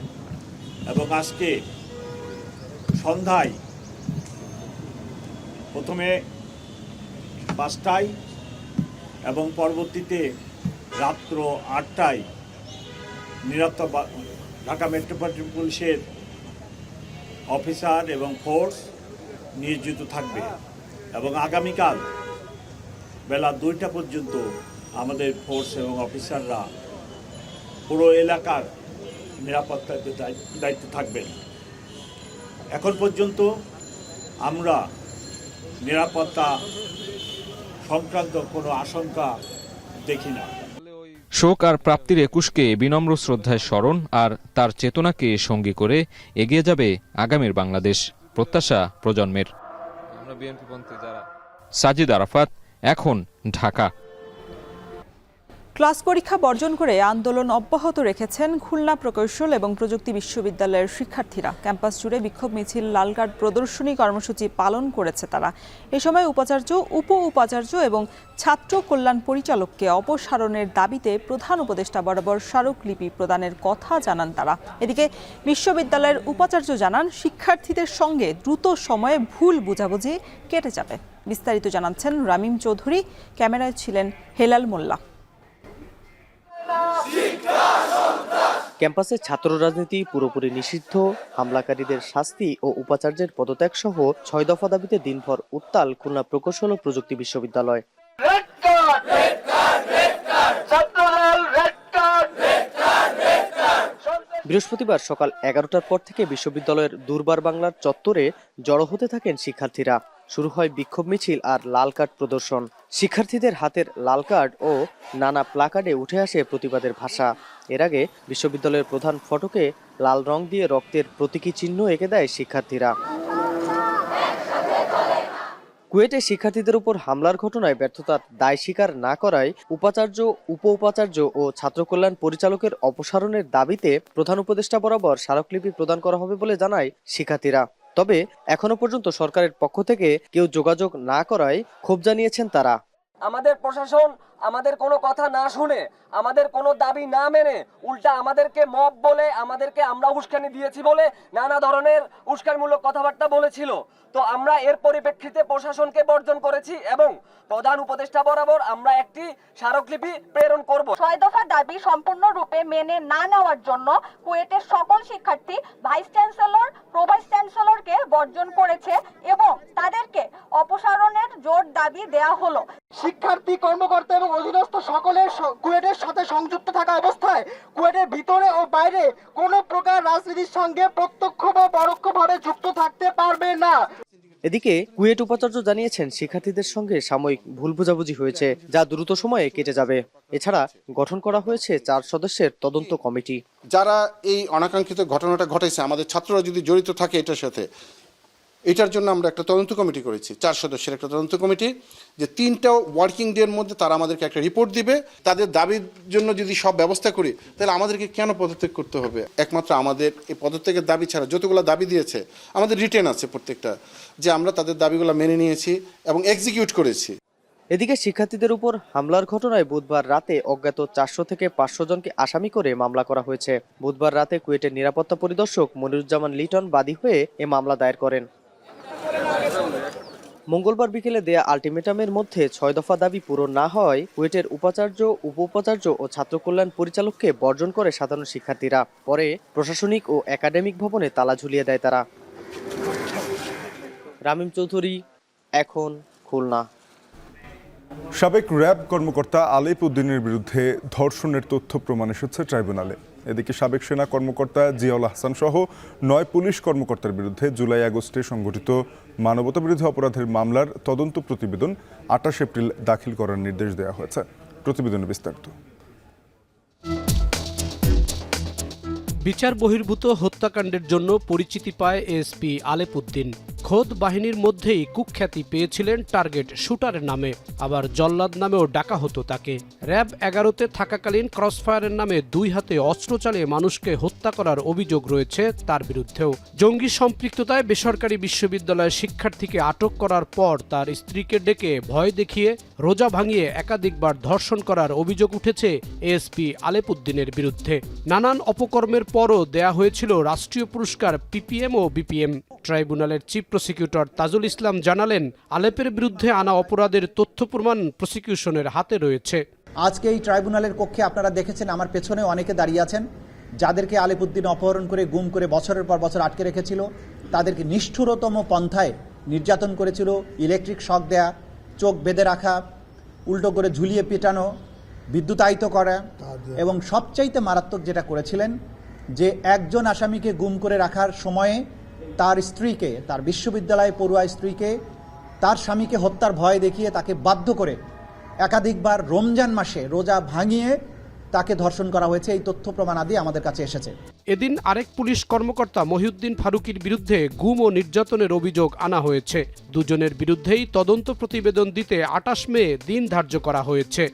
এবং আজকে সন্ধ্যায় প্রথমে 5টায় এবং পরবর্তীতে রাত্র 8টায় নিরাপত্তা ঢাকা মেট্রোপলিটন পুলিশের অফিসার এবং ফোর্স নিয়োজিত থাকবে এবং আগামীকাল বেলা 2টা পর্যন্ত আমাদের ফোর্স এবং অফিসাররা পুরো এলাকার নিরাপত্তার দায়িত্বে থাকবেন। এখন পর্যন্ত আমরা নিরাপত্তা সংক্রান্ত কোনো আশঙ্কা দেখি না। শোক আর প্রাপ্তির 21কে বিনম্র শ্রদ্ধায় স্মরণ আর তার চেতনাকে সঙ্গী করে এগিয়ে যাবে আগামীর বাংলাদেশ, প্রত্যাশা প্রজন্মের। সাজিদ আরাফাত, এখন, ঢাকা। ক্লাস পরীক্ষা বর্জন করে আন্দোলন অব্যাহত রেখেছেন খুলনা প্রকৌশল এবং প্রযুক্তি বিশ্ববিদ্যালয়ের শিক্ষার্থীরা। ক্যাম্পাস জুড়ে বিক্ষোভ মিছিল, লাল কার্ড প্রদর্শনী কর্মসূচি পালন করেছে তারা। এ সময় উপাচার্য, উপ উপাচার্য এবং ছাত্র কল্যাণ পরিচালককে অপসারণের দাবিতে প্রধান উপদেষ্টা বরাবর স্মারকলিপি প্রদানের কথা জানান তারা। এদিকে বিশ্ববিদ্যালয়ের উপাচার্য জানান, শিক্ষার্থীদের সঙ্গে দ্রুত সময়ে ভুল বোঝাবুঝি কেটে যাবে। বিস্তারিত জানাচ্ছেন রামিম চৌধুরী, ক্যামেরায় ছিলেন হেলাল মোল্লা। ক্যাম্পাসে ছাত্র রাজনীতি পুরোপুরি নিষিদ্ধ, হামলাকারীদের শাস্তি ও উপাচার্যের পদত্যাগ সহ 6 দফা দাবিতে দিনভর উত্তাল খুলনা প্রকৌশল ও প্রযুক্তি বিশ্ববিদ্যালয়। বৃহস্পতিবার সকাল 11টার পর থেকে বিশ্ববিদ্যালয়ের দুর্বার বাংলার চত্বরে জড়ো হতে থাকেন শিক্ষার্থীরা। শুরু হয় বিক্ষোভ মিছিল আর লাল কার্ড প্রদর্শন। শিক্ষার্থীদের হাতের লাল কার্ড ও নানা প্লাকার্ডে উঠে আসে প্রতিবাদের ভাষা। এর আগে বিশ্ববিদ্যালয়ের প্রধান ফটকে লাল রং দিয়ে রক্তের প্রতীকী চিহ্ন এঁকে দেয় শিক্ষার্থীরা। কুয়েটে শিক্ষার্থীদের উপর হামলার ঘটনায় ব্যর্থতার দায় স্বীকার না করায় উপাচার্য, উপ উপাচার্য ও ছাত্র কল্যাণ পরিচালকের অপসারণের দাবিতে প্রধান উপদেষ্টা বরাবর স্মারকলিপি প্রদান করা হবে বলে জানায় শিক্ষার্থীরা। তবে এখনো পর্যন্ত সরকারের পক্ষ থেকে কেউ যোগাযোগ না করায় ক্ষোভ জানিয়েছেন তারা। আমাদের প্রশাসন আমাদের কোনো কথা না শুনে, আমাদের কোনো দাবি না মেনে উল্টা আমাদেরকে মব বলে, আমাদেরকে আমরা উস্কানি দিয়েছি বলে নানা ধরনের উস্কানিমূলক কথাবার্তা বলেছিল। তো আমরা এর পরিপ্রেক্ষিতে প্রশাসনকে বর্জন করেছি এবং প্রধান উপদেষ্টা বরাবর আমরা একটি স্মারকলিপি প্রেরণ করব। 6 দফা দাবি সম্পূর্ণরূপে মেনে না নেওয়ার জন্য কুয়েটের সকল শিক্ষার্থী ভাইস চ্যান্সেলর, প্রো ভাইস চ্যান্সেলরকে বর্জন করেছে এবং তাদেরকে অপসারণের জোর দাবি দেয়া হলো। শিক্ষার্থী, কর্মকর্তা এবং অধীনস্থ সকলের কুয়েটের সাথে সংযুক্ত থাকা অবস্থায় কুয়েটের ভিতরে ও বাইরে কোনো প্রকার রাজনীতির সঙ্গে প্রত্যক্ষ বা পরোক্ষভাবে যুক্ত থাকতে পারবে না। এদিকে কুয়েট উপাচার্য জানিয়েছেন, শিক্ষার্থীদের সঙ্গে সাময়িক ভুল বোঝাবুঝি হয়েছে, যা দ্রুত সময়ে কেটে যাবে। এছাড়া গঠন করা হয়েছে 4 সদস্যের তদন্ত কমিটি। যারা এই অনাকাঙ্ক্ষিত ঘটনাটা ঘটেছে, আমাদের ছাত্ররা যদি জড়িত থাকে এটার সাথে, এটার জন্য আমরা একটা তদন্ত কমিটি করেছি, 4 সদস্যের একটা তদন্ত কমিটি, যে 3টা ওয়ার্কিং ডের মধ্যে তারা আমাদেরকে একটা রিপোর্ট দিবে। তাদের দাবির জন্য যদি সব ব্যবস্থা করি, তাহলে আমাদেরকে কেন পদত্যাগ করতে হবে? একমাত্র আমাদের এই পদত্যাগের দাবি ছাড়া যতগুলো দাবি দিয়েছে আমাদের রিটেন আছে প্রত্যেকটা, যে আমরা তাদের দাবিগুলো মেনে নিয়েছি এবং এক্সিকিউট করেছি। এদিকে শিক্ষার্থীদের উপর হামলার ঘটনায় বুধবার রাতে অজ্ঞাত 400 থেকে 500 জনকে আসামি করে মামলা করা হয়েছে। বুধবার রাতে কুয়েটের নিরাপত্তা পরিদর্শক মনিরুজ্জামান লিটন বাদী হয়ে এ মামলা দায়ের করেন। মঙ্গলবার বিকেলে দেয়া আলটিমেটামের মধ্যে 6 দফা দাবি পূরণ না হওয়ায় কুয়েটের উপাচার্য, উপ উপাচার্য ও ছাত্র কল্যাণ পরিচালককে বর্জন করে সাধারণ শিক্ষার্থীরা। পরে প্রশাসনিক ও একাডেমিক ভবনে তালা ঝুলিয়ে দেয় তারা। রামিম চৌধুরী, এখন, খুলনা। সাবেক র্যাব কর্মকর্তা আলেপ উদ্দিনের বিরুদ্ধে ধর্ষণের তথ্য প্রমাণ এসেছে ট্রাইব্যুনালে। এদিকে সাবেক সেনা কর্মকর্তা জিয়াউল হাসান সহ 9 পুলিশ কর্মকর্তার বিরুদ্ধে জুলাই আগস্টে সংঘটিত মানবতাবিরোধী অপরাধের মামলার তদন্ত প্রতিবেদন 28 এপ্রিল দাখিল করার নির্দেশ দেওয়া হয়েছে। প্রতিবেদনে বিস্তারিত। বিচার বহির্ভূত হত্যাকাণ্ডের জন্য পরিচিতি পায় এএসপি আলেপ উদ্দিন। খোদ বাহিনীর মধ্যেই কুখ্যাতি পেয়েছিলেন টার্গেট শুটারের নামে, আবার জল্লাদ নামেও ডাকা হতো তাকে। র্যাব 11তে থাকাকালীন ক্রসফায়ারের নামে 2 হাতে অস্ত্র চালিয়ে মানুষকে হত্যা করার অভিযোগ রয়েছে তার বিরুদ্ধেও। জঙ্গি সম্পৃক্ততায় বেসরকারি বিশ্ববিদ্যালয়ের শিক্ষার্থীকে আটক করার পর তার স্ত্রীকে ডেকে ভয় দেখিয়ে রোজা ভাঙিয়ে একাধিকবার ধর্ষণ করার অভিযোগ উঠেছে এএসপি আলেপ উদ্দিনের বিরুদ্ধে। নানান অপকর্মের পরও দেয়া হয়েছিল রাষ্ট্রীয় পুরস্কার পিপিএম ও বিপিএম। ট্রাইব্যুনালের চিফ প্রসিকিউটর তাজুল ইসলাম জানালেন, আলেপের বিরুদ্ধে আনা অপরাধের তথ্য প্রমাণ প্রসিকিউশনের হাতে রয়েছে। আজকে এই ট্রাইব্যুনালের কক্ষে আপনারা দেখেছেন আমার পেছনে অনেকে দাঁড়িয়ে আছেন, যাদেরকে আলেপ উদ্দিন অপহরণ করে গুম করে বছরের পর বছর আটকে রেখেছিল। তাদেরকে নিষ্ঠুরতম পন্থায় নির্যাতন করেছিল, ইলেকট্রিক শক দেয়া, চোখ বেঁধে রাখা, উল্টো করে ঝুলিয়ে পেটানো, বিদ্যুতায়িত করা, এবং সবচাইতে মারাত্মক যেটা করেছিলেন, যে একজন আসামিকে গুম করে রাখার সময়ে তার স্ত্রীকে, তার বিশ্ববিদ্যালয়ে পড়ুয়া স্ত্রীকে তার স্বামীকে হত্যার ভয় দেখিয়ে তাকে বাধ্য করে একাধিকবার রমজান মাসে রোজা ভাঙিয়ে তাকে ধর্ষণ করা হয়েছে। এই তথ্য প্রমাণাদি আমাদের কাছে এসেছে। এদিন আরেক পুলিশ কর্মকর্তা মহিউদ্দিন ফারুকির বিরুদ্ধে গুম ও নির্যাতনের অভিযোগ আনা হয়েছে। দুজনের বিরুদ্ধেই তদন্ত প্রতিবেদন দিতে 28 মে দিন ধার্য করা হয়েছে।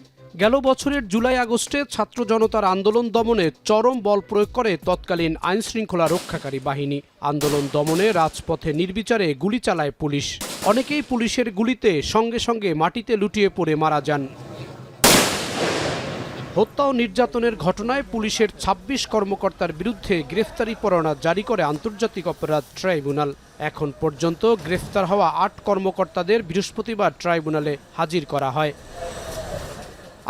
গেল বছরের জুলাই আগস্টে ছাত্র জনতার আন্দোলন দমনে চরম বল প্রয়োগ করে তৎকালীন আইনশৃঙ্খলা রক্ষাকারী বাহিনী। আন্দোলন দমনে রাজপথে নির্বিচারে গুলি চালায় পুলিশ। অনেকেই পুলিশের গুলিতে সঙ্গে সঙ্গে মাটিতে লুটিয়ে পড়ে মারা যান। হত্যা ও নির্যাতনের ঘটনায় পুলিশের ২৬ কর্মকর্তার বিরুদ্ধে গ্রেফতারি পরোয়ানা জারি করে আন্তর্জাতিক অপরাধ ট্রাইব্যুনাল। এখন পর্যন্ত গ্রেফতার হওয়া ৮ কর্মকর্তাদের বৃহস্পতিবার ট্রাইব্যুনালে হাজির করা হয়।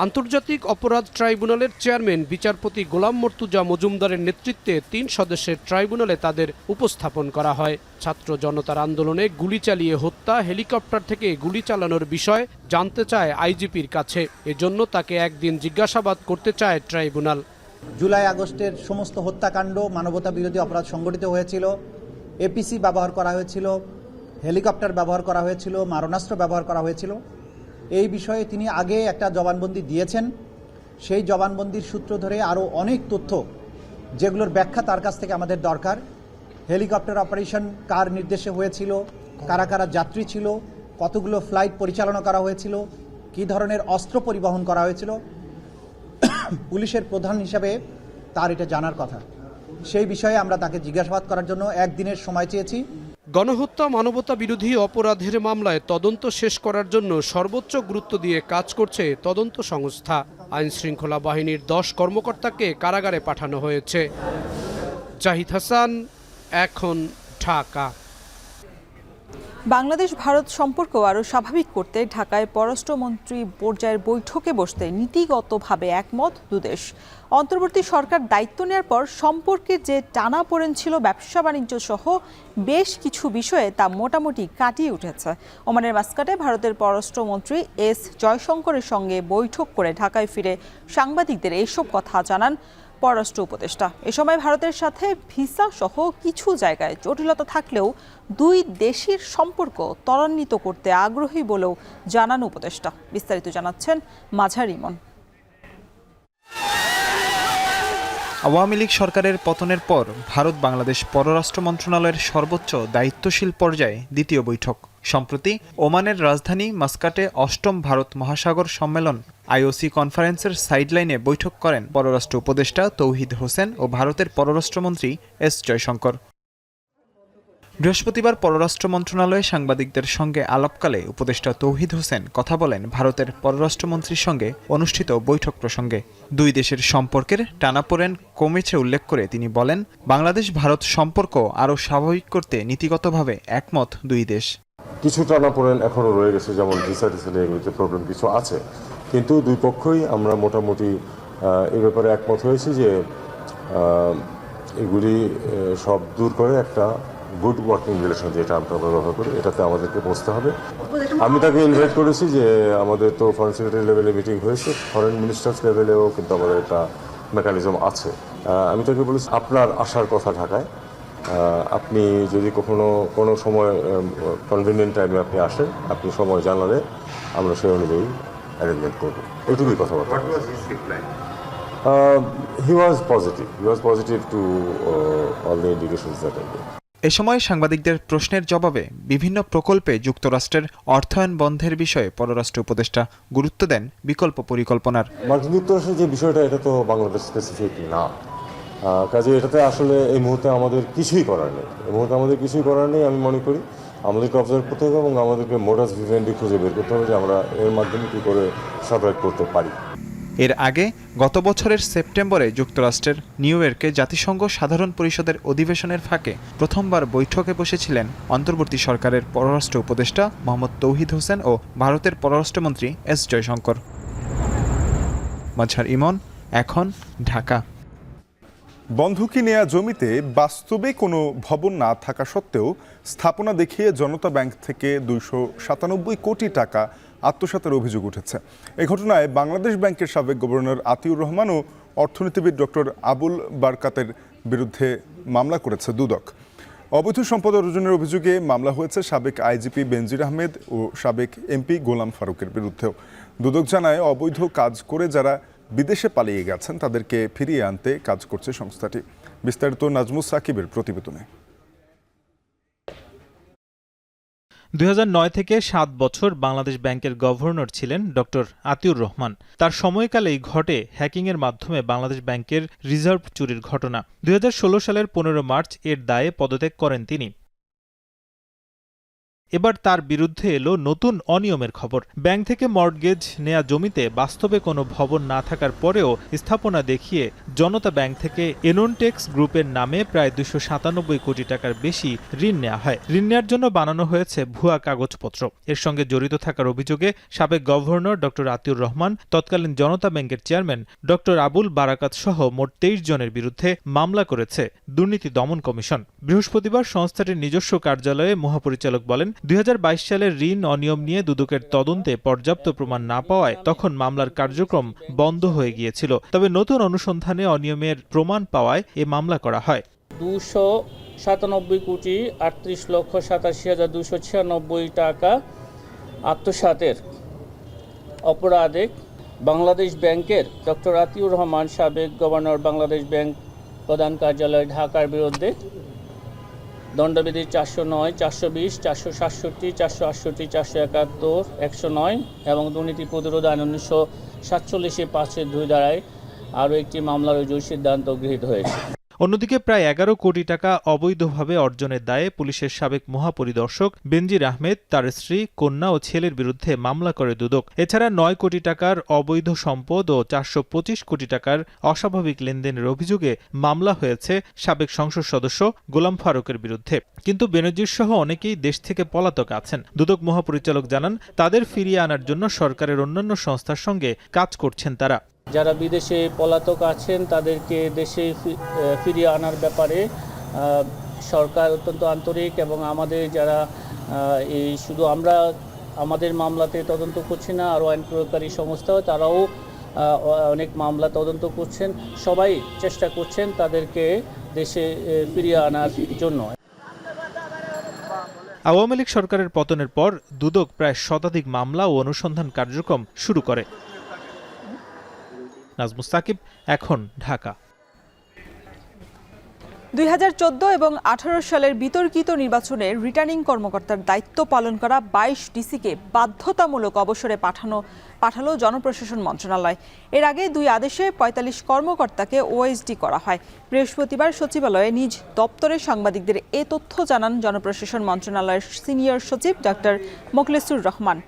আন্তর্জাতিক অপরাধ ট্রাইব্যুনালের চেয়ারম্যান বিচারপতি গোলাম মর্তুজা মজুমদারের নেতৃত্বে ৩ সদস্যের ট্রাইব্যুনালে তাদের উপস্থাপন করা হয়। ছাত্র জনতার আন্দোলনে গুলি চালিয়ে হত্যা, হেলিকপ্টার থেকে গুলি চালানোর বিষয় জানতে চায় আইজিপির কাছে। এজন্য তাকে একদিন জিজ্ঞাসাবাদ করতে চায় ট্রাইব্যুনাল। জুলাই আগস্টের সমস্ত হত্যাকাণ্ড, মানবতা বিরোধী অপরাধ সংগঠিত হয়েছিল, এপিসি ব্যবহার করা হয়েছিল, হেলিকপ্টার ব্যবহার করা হয়েছিল, মারণাস্ত্র ব্যবহার করা হয়েছিল। এই বিষয়ে তিনি আগে একটা জবানবন্দি দিয়েছেন। সেই জবানবন্দির সূত্র ধরে আরও অনেক তথ্য, যেগুলোর ব্যাখ্যা তার কাছ থেকে আমাদের দরকার। হেলিকপ্টার অপারেশন কার নির্দেশে হয়েছিল, কারা কারা যাত্রী ছিল, কতগুলো ফ্লাইট পরিচালনা করা হয়েছিল, কী ধরনের অস্ত্র পরিবহন করা হয়েছিল। পুলিশের প্রধান হিসাবে তার এটা জানার কথা। সেই বিষয়ে আমরা তাকে জিজ্ঞাসাবাদ করার জন্য একদিনের সময় চেয়েছি। গণহত্যা, মানবতা বিরোধী অপরাধের মামলায় তদন্ত শেষ করার জন্য সর্বোচ্চ গুরুত্ব দিয়ে কাজ করছে তদন্ত সংস্থা। আইনশৃঙ্খলা বাহিনীর ১০ কর্মকর্তাকে কারাগারে পাঠানো হয়েছে। জাহিদ হাসান, এখন, ঢাকা। বাংলাদেশ ভারত সম্পর্ক আরও স্বাভাবিক করতে ঢাকায় পররাষ্ট্রমন্ত্রী পর্যায়ের বৈঠকে বসতে নীতিগতভাবে একমত দুদেশ। অন্তর্বর্তী সরকার দায়িত্ব নেওয়ার পর সম্পর্কের যে টানাপোড়েন ছিল ব্যবসা বাণিজ্য সহ বেশ কিছু বিষয়ে তা মোটামুটি কাটিয়ে উঠেছে। ওমানের মাস্কাটে ভারতের পররাষ্ট্রমন্ত্রী এস জয়শঙ্করের সঙ্গে বৈঠক করে ঢাকায় ফিরে সাংবাদিকদের এসব কথা জানান পররাষ্ট্র উপদেষ্টা। এ সময় ভারতের সাথে ভিসা সহ কিছু জায়গায় জটিলতা থাকলেও দুই দেশের সম্পর্ক ত্বরান্বিত করতে আগ্রহী বলেও জানান উপদেষ্টা। বিস্তারিত জানাচ্ছেন মাঝার ইমন। আওয়ামী লীগ সরকারের পতনের পর ভারত বাংলাদেশ পররাষ্ট্র মন্ত্রণালয়ের সর্বোচ্চ দায়িত্বশীল পর্যায়ে দ্বিতীয় বৈঠক। সম্প্রতি ওমানের রাজধানী মাস্কাটে ৮ম ভারত মহাসাগর সম্মেলন আইওসি কনফারেন্সের সাইডলাইনে বৈঠক করেন পররাষ্ট্র উপদেষ্টা তৌহিদ হোসেন ও ভারতের পররাষ্ট্রমন্ত্রী এস জয়শঙ্কর। বৃহস্পতিবার পররাষ্ট্র মন্ত্রণালয়ে সাংবাদিকদের সঙ্গে আলাপকালে উপদেষ্টা তৌহিদ হোসেন কথা বলেন ভারতের পররাষ্ট্রমন্ত্রীর সঙ্গে অনুষ্ঠিত বৈঠক প্রসঙ্গে। দুই দেশের সম্পর্কের টানাপোড়েন কমেছে উল্লেখ করে তিনি বলেন, বাংলাদেশ ভারত সম্পর্ক আরও স্বাভাবিক করতে নীতিগতভাবে একমত দুই দেশ। কিছু টানাপোড়েন এখনও রয়ে গেছে, যেমন ভিসা টিসা এগুলিতে প্রবলেম কিছু আছে, কিন্তু দুই পক্ষই আমরা মোটামুটি এই ব্যাপারে একমত হয়েছি যে এগুলি সব দূর করে একটা গুড ওয়ার্কিং রিলেশন, যে টার্মটা আমরা ব্যবহার করি, এটাতে আমাদেরকে পৌঁছতে হবে। আমি তাকে ইনভাইট করেছি যে আমাদের তো ফরেন সেক্রেটারি লেভেলে মিটিং হয়েছে, ফরেন মিনিস্টার্স লেভেলেও কিন্তু আমাদের একটা মেকানিজম আছে। আমি তাকে বলেছি আপনার আসার কথা ঢাকায়, আপনি যদি কোনো সময় কনভিনিয়েন্ট টাইমে আপনি আসেন, আপনি সময় জানালে আমরা সেই অনুযায়ী অ্যারেঞ্জমেন্ট করবো। এইটুকুই কথাবার্তা। He was positive to all the indications that I gave. এ সময় সাংবাদিকদের প্রশ্নের জবাবে বিভিন্ন প্রকল্পে যুক্তরাষ্ট্রের অর্থায়ন বন্ধের বিষয়ে পররাষ্ট্র উপদেষ্টা গুরুত্ব দেন বিকল্প পরিকল্পনার। মার্কিন যুক্তরাষ্ট্রের যে বিষয়টা, এটা তো বাংলাদেশ স্পেসিফিক না, কাজে এটাতে আসলে এই মুহূর্তে আমাদের কিছুই করার নেই। আমি মনে করি আমাদেরকে অবজার্ভ করতে হবে এবং আমাদেরকে মোডাস ভিভেন্ডি খুঁজে বের করতে হবে যে আমরা এর মাধ্যমে কী করে সার্ভাইভ করতে পারি। এর আগে গত বছরের সেপ্টেম্বরে যুক্তরাষ্ট্রের নিউ ইয়র্কে জাতিসংঘ সাধারণ পরিষদের অধিবেশনের ফাঁকে প্রথমবার বৈঠকে বসেছিলেন অন্তর্বর্তী সরকারের পররাষ্ট্র উপদেষ্টা মোহাম্মদ তৌহিদ হোসেন ও ভারতের পররাষ্ট্রমন্ত্রী এস জয়শঙ্কর। মাঝার ইমন, এখন, ঢাকা। বন্ধকি নেয়া জমিতে বাস্তবে কোনো ভবন না থাকা সত্ত্বেও স্থাপনা দেখিয়ে জনতা ব্যাংক থেকে ২৯৭ কোটি টাকা আত্মসাতের অভিযোগ উঠেছে। এই ঘটনায় বাংলাদেশ ব্যাংকের সাবেক গভর্নর আতিউর রহমান ও অর্থনীতিবিদ ডক্টর আবুল বারকাতের বিরুদ্ধে মামলা করেছে দুদক। অবৈধ সম্পদ অর্জনের অভিযোগে মামলা হয়েছে সাবেক আইজিপি বেনজির আহমেদ ও সাবেক এমপি গোলাম ফারুকের বিরুদ্ধেও। দুদক জানায়, অবৈধ কাজ করে যারা বিদেশে পালিয়ে গেছেন তাদেরকে ফিরিয়ে আনতে কাজ করছে সংস্থাটি। বিস্তারিত নাজমুস সাকিবের প্রতিবেদনে। 2009 থেকে 7 বছর বাংলাদেশ ব্যাংকের গভর্নর ছিলেন ডক্টর আতিউর রহমান। তার সময়কালেই ঘটে হ্যাকিংয়ের মাধ্যমে বাংলাদেশ ব্যাংকের রিজার্ভ চুরির ঘটনা। 2016 সালের 15 মার্চ এর দায়ে পদত্যাগ করেন তিনি। এবার তার বিরুদ্ধে এলো নতুন অনিয়মের খবর। ব্যাংক থেকে মর্টগেজ নেয়া জমিতে বাস্তবে কোনো ভবন না থাকার পরেও স্থাপনা দেখিয়ে জনতা ব্যাংক থেকে এননটেক্স গ্রুপের নামে প্রায় 297 কোটি টাকার বেশি ঋণ নেওয়া হয়। ঋণ নেওয়ার জন্য বানানো হয়েছে ভুয়া কাগজপত্র। এর সঙ্গে জড়িত থাকার অভিযোগে সাবেক গভর্নর ডক্টর আতিউর রহমান, তৎকালীন জনতা ব্যাংকের চেয়ারম্যান ডক্টর আবুল বারাকাত সহ মোট 23 জনের বিরুদ্ধে মামলা করেছে দুর্নীতি দমন কমিশন। বৃহস্পতিবার সংস্থাটির নিজস্ব কার্যালয়ে মহাপরিচালক বলেন, 2022 সালের ঋণ অনিয়ম নিয়ে দুদকের তদন্তে পর্যাপ্ত প্রমাণ না পাওয়ায় তখন মামলার কার্যক্রম বন্ধ হয়ে গিয়েছিল। তবে নতুন অনুসন্ধানে অনিয়মের প্রমাণ পাওয়ায় এ মামলা করা হয়। 297,38,87,296 টাকা আত্মসাতের অপরাধে বাংলাদেশ ব্যাংকের ডক্টর আতিউর রহমান, সাবেক গভর্নর, বাংলাদেশ ব্যাংক প্রধান কার্যালয়, ঢাকার বিরুদ্ধে দণ্ডবিধি 409, 420, 467, 468, 471, 109 এবং দুর্নীতি প্রতিরোধ আইন 1947 5-2 ধারায় আরও একটি মামলার রুজুর সিদ্ধান্ত গৃহীত হয়েছে। অন্যদিকে প্রায় 11 কোটি টাকা অবৈধভাবে অর্জনের দায়ে পুলিশের সাবেক মহাপরিদর্শক বেনজির আহমেদ, তার স্ত্রী, কন্যা ও ছেলের বিরুদ্ধে মামলা করে দুদক। এছাড়া 9 কোটি টাকার অবৈধ সম্পদ ও 425 কোটি টাকার অস্বাভাবিক লেনদেনের অভিযোগে মামলা হয়েছে সাবেক সংসদ সদস্য গোলাম ফারুকের বিরুদ্ধে। কিন্তু বেনজির সহ অনেকেই দেশ থেকে পলাতক আছেন। দুদক মহাপরিচালক জানান, তাদের ফিরিয়ে আনার জন্য সরকারের অন্যান্য সংস্থার সঙ্গে কাজ করছেন তারা। যারা বিদেশে পলাতক আছেন তাদেরকে দেশে ফিরিয়ে আনার ব্যাপারে সরকার অত্যন্ত আন্তরিক এবং আমাদের যারা এই শুধু আমরা আমাদের মামলাতে তদন্ত করছি না, আরও আইন প্রয়োগকারী সংস্থা তারাও অনেক মামলা তদন্ত করছেন। সবাই চেষ্টা করছেন তাদেরকে দেশে ফিরিয়ে আনার জন্য। আওয়ামী লীগ সরকারের পতনের পর দুদক প্রায় শতাধিক মামলা ও অনুসন্ধান কার্যক্রম শুরু করে। নাজমুস সাকিব, এখন, ঢাকা। 2014 এবং 18 সালের বিতর্কিত নির্বাচনে রিটার্নিং কর্মকর্তার দায়িত্ব পালন করা 22 ডিসিকে বাধ্যতামূলক অবসরে পাঠালো জনপ্রশাসন মন্ত্রণালয়। এর আগে 2 আদেশে 45 কর্মকর্তাকে ওএসডি করা হয়। বৃহস্পতিবার সচিবালয়ে নিজ দপ্তরে সাংবাদিকদের এ তথ্য জানান জনপ্রশাসন মন্ত্রণালয়ের সিনিয়র সচিব ডক্টর মোখলেসুর রহমান।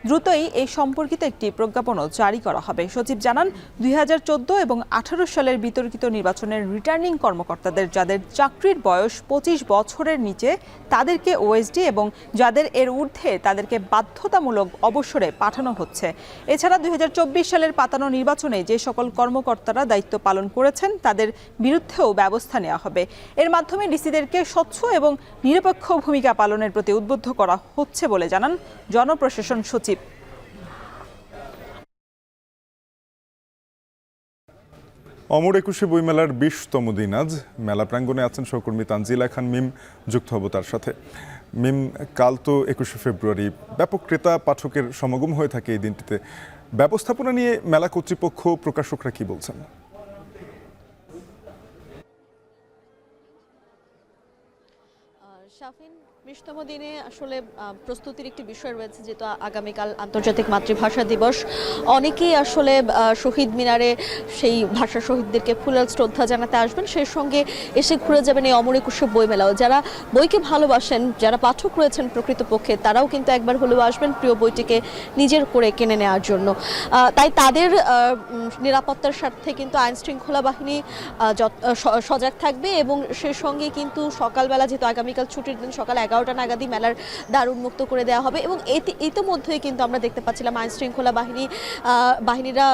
দ্রুতই এই সম্পর্কিত একটি প্রজ্ঞাপনও জারি করা হবে। সচিব জানান, 2014 এবং 18 সালের বিতর্কিত নির্বাচনের রিটার্নিং কর্মকর্তাদের যাদের চাকরির বয়স 25 বছরের নিচে তাদেরকে ওএসডি এবং যাদের এর ঊর্ধ্বে তাদেরকে বাধ্যতামূলক অবসরে পাঠানো হচ্ছে। এছাড়া 2024 সালের পাতানো নির্বাচনে যে সকল কর্মকর্তারা দায়িত্ব পালন করেছেন তাদের বিরুদ্ধেও ব্যবস্থা নেওয়া হবে। এর মাধ্যমে ডিসিদেরকে স্বচ্ছ এবং নিরপেক্ষ ভূমিকা পালনের প্রতি উদ্বুদ্ধ করা হচ্ছে বলে জানান জনপ্রশাসন সচিব। অমর 21 বইমেলার 20তম দিন আজ। মেলা প্রাঙ্গণে আছেন সহকর্মী তানজিলা খান মিম, যুক্ত হব তার সাথে। মিম, কাল তো 21 ফেব্রুয়ারি, ব্যাপক ক্রেতা পাঠকের সমাগম হয়ে থাকে এই দিনটিতে। ব্যবস্থাপনা নিয়ে মেলা কর্তৃপক্ষ, প্রকাশকরা কি বলছেন? শাফিন, 20তম দিনে আসলে প্রস্তুতির একটি বিষয় রয়েছে, যেহেতু আগামীকাল আন্তর্জাতিক মাতৃভাষা দিবস। অনেকেই আসলে শহীদ মিনারে সেই ভাষা শহীদদেরকে ফুলেল শ্রদ্ধা জানাতে আসবেন, সেই সঙ্গে এসে ঘুরে যাবেন এই অমর 21 বইমেলাও। যারা বইকে ভালোবাসেন, যারা পাঠক রয়েছেন প্রকৃতপক্ষে, তারাও কিন্তু একবার হলেও আসবেন প্রিয় বইটিকে নিজের করে কিনে নেওয়ার জন্য। তাই তাদের নিরাপত্তার স্বার্থে কিন্তু আইন শৃঙ্খলা বাহিনী সজাগ থাকবে এবং সেই সঙ্গে কিন্তু সকালবেলা, যেহেতু আগামীকাল ছুটির দিন, সকাল 11টা নাগাদই মেলার দ্বার উন্মুক্ত করে দেওয়া হবে। এবং ইতিমধ্যেই কিন্তু আমরা দেখতে পাচ্ছিলাম আইন শৃঙ্খলা বাহিনীরা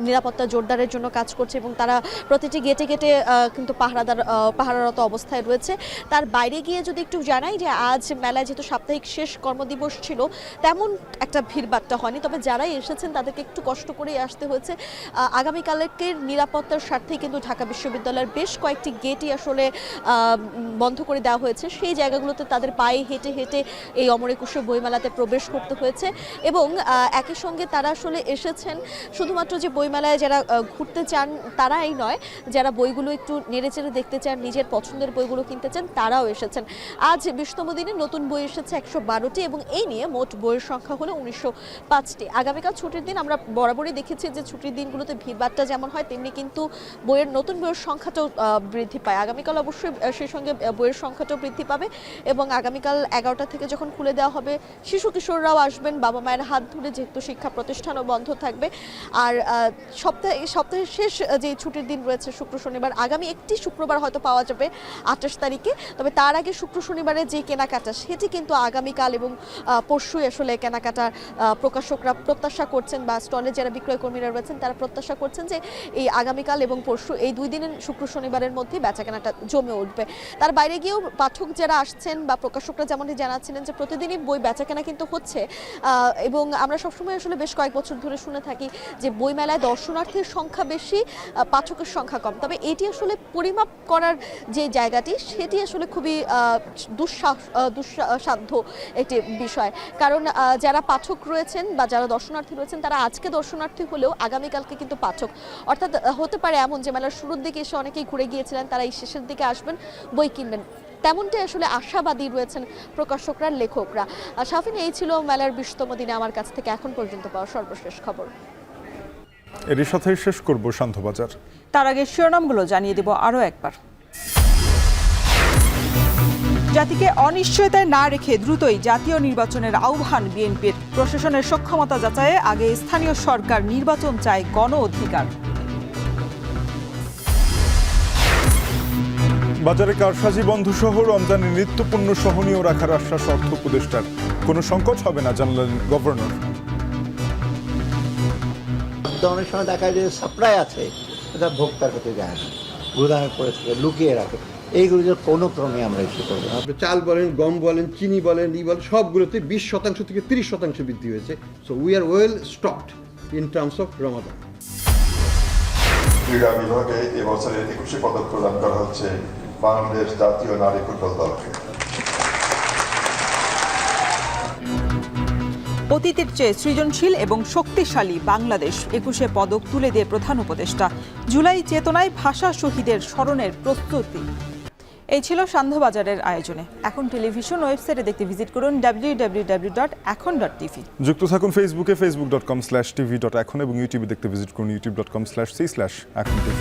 নিরাপত্তা জোরদারের জন্য কাজ করছে এবং তারা প্রতিটি গেটে গেটে কিন্তু পাহারারত অবস্থায় রয়েছে। তার বাইরে গিয়ে যদি একটু জানাই যে আজ মেলায় যেহেতু সাপ্তাহিক শেষ কর্মদিবস ছিল, তেমন একটা ভিড়ভাট্টা হয়নি। তবে যারাই এসেছেন তাদেরকে একটু কষ্ট করেই আসতে হয়েছে। আগামীকালকের নিরাপত্তার স্বার্থেই কিন্তু ঢাকা বিশ্ববিদ্যালয়ের বেশ কয়েকটি গেটই আসলে বন্ধ করে দেওয়া হয়েছে। সেই জায়গাগুলোতে তাদের পায়ে হেঁটে হেঁটে এই অমর একুশে বইমেলাতে প্রবেশ করতে হয়েছে এবং একই সঙ্গে তারা আসলে এসেছেন শুধুমাত্র যে বইমেলায় যারা ঘুরতে চান তারাই নয়, যারা বইগুলো একটু নেড়েচেড়ে দেখতে চান, নিজের পছন্দের বইগুলো কিনতে চান, তারাও এসেছেন। আজ 20তম দিনে নতুন বই এসেছে 112টি এবং এই নিয়ে মোট বইয়ের সংখ্যা হলো 1905টি। আগামীকাল ছুটির দিন, আমরা বরাবরই দেখেছি যে ছুটির দিনগুলোতে ভিড়ভাট্টা যেমন হয় তেমনি কিন্তু নতুন বইয়ের সংখ্যাটাও বৃদ্ধি পায়। আগামীকাল অবশ্যই সেই সঙ্গে বইয়ের সংখ্যাটাও বৃদ্ধি পাবে এবং আগামীকাল 11টা থেকে যখন খুলে দেওয়া হবে শিশু কিশোররাও আসবেন বাবা মায়ের হাত ধরে, যেহেতু শিক্ষা প্রতিষ্ঠানও বন্ধ থাকবে। আর সপ্তাহের শেষ যে ছুটির দিন রয়েছে শুক্র শনিবার, আগামী একটি শুক্রবার হয়তো পাওয়া যাবে 28 তারিখে, তবে তার আগে শুক্র শনিবারের যে কেনাকাটা সেটি কিন্তু আগামীকাল এবং পরশুই আসলে কেনাকাটার প্রকাশকরা প্রত্যাশা করছেন বা স্টলে যারা বিক্রয় কর্মীরা রয়েছেন তারা প্রত্যাশা করছেন যে এই আগামীকাল এবং পরশু এই 2 দিনের শুক্র শনিবারের মধ্যে বেচাকেনাটা জমে উঠবে। তার বাইরে গিয়েও পাঠক যারা আসছেন বা প্রকাশকরা যেমনটি জানাচ্ছিলেন যে প্রতিদিনই বই বেচাকেনা কিন্তু হচ্ছে এবং আমরা সবসময় আসলে বেশ কয়েক বছর ধরে শুনে থাকি যে বইমেলায় দর্শনার্থীর সংখ্যা বেশি, পাঠকের সংখ্যা কম। তবে এটি আসলে পরিমাপ করার যে জায়গাটি সেটি আসলে খুবই দুঃসাধ্য একটি বিষয়, কারণ যারা পাঠক রয়েছেন বা যারা দর্শনার্থী রয়েছেন তারা আজকে দর্শনার্থী হলেও আগামীকালকে কিন্তু পাঠক। অর্থাৎ হতে পারে এমন যে মেলার শুরুর দিকে এসে অনেকেই ঘুরে গিয়েছিলেন, তারা এই শেষের দিকে আসবেন, বই কিনবেন, তেমনটাই আসলে আশাবাদী রয়েছেন প্রকাশকরা, লেখকরা। শাফিন, এই ছিল মেলার 20তম দিনে আমার কাছ থেকে এখন পর্যন্ত পাওয়া সর্বশেষ খবর। এর সাথে শেষ করব শান্তবাজার। তার আগে শিরোনামগুলো জানিয়ে দেব আরও একবার। জাতিকে অনিশ্চয়তায় না রেখে দ্রুতই জাতীয় নির্বাচনের আহ্বান বিএনপির। প্রশাসনের সক্ষমতা যাচাইয়ে আগে স্থানীয় সরকার নির্বাচন চায় গণ অধিকার। বাজারে কারসাজি বন্ধ সহ রমজানের নিত্যপণ্য সহনীয় রাখার আশ্বাস অর্থ উপদেষ্টার। কোনো সংকট হবে না জানালেন গভর্নর। অনেক সময় দেখা যায় সাপ্লাই আছে, এটা ভোক্তার কাছে যায় না, গুদামে পড়ে থাকে, লুকিয়ে রাখে। এইগুলো যে কোনো ক্রমে আমরা ইস্যু করবো না। চাল বলেন, গম বলেন, চিনি বলেন, বলেন, সবগুলোতে 20% থেকে 30% বৃদ্ধি হয়েছে। So we are well stocked in terms of Ramadan. ক্রীড়া বিভাগে এবছরের 21 পদক প্রদান করা হচ্ছে বাংলাদেশ জাতীয় নারী ফুটবল দলকে। অতীতের চেয়ে সৃজনশীল এবং শক্তিশালী বাংলাদেশ, 21 পদক তুলে দিয়ে প্রধান উপদেষ্টা। জুলাই চেতনায় ভাষা শহীদের স্মরণের প্রস্তুতি। এই ছিল সান্ধ্যবাজারের আয়োজনে। এখন টেলিভিশন ওয়েবসাইটে দেখতে ভিজিট করুন www.এখন.tv। যুক্ত থাকুন ফেসবুকে facebook.com/tv.এখন এবং ইউটিউবে দেখতে ভিজিট করুন youtube.com/c/এখন tv।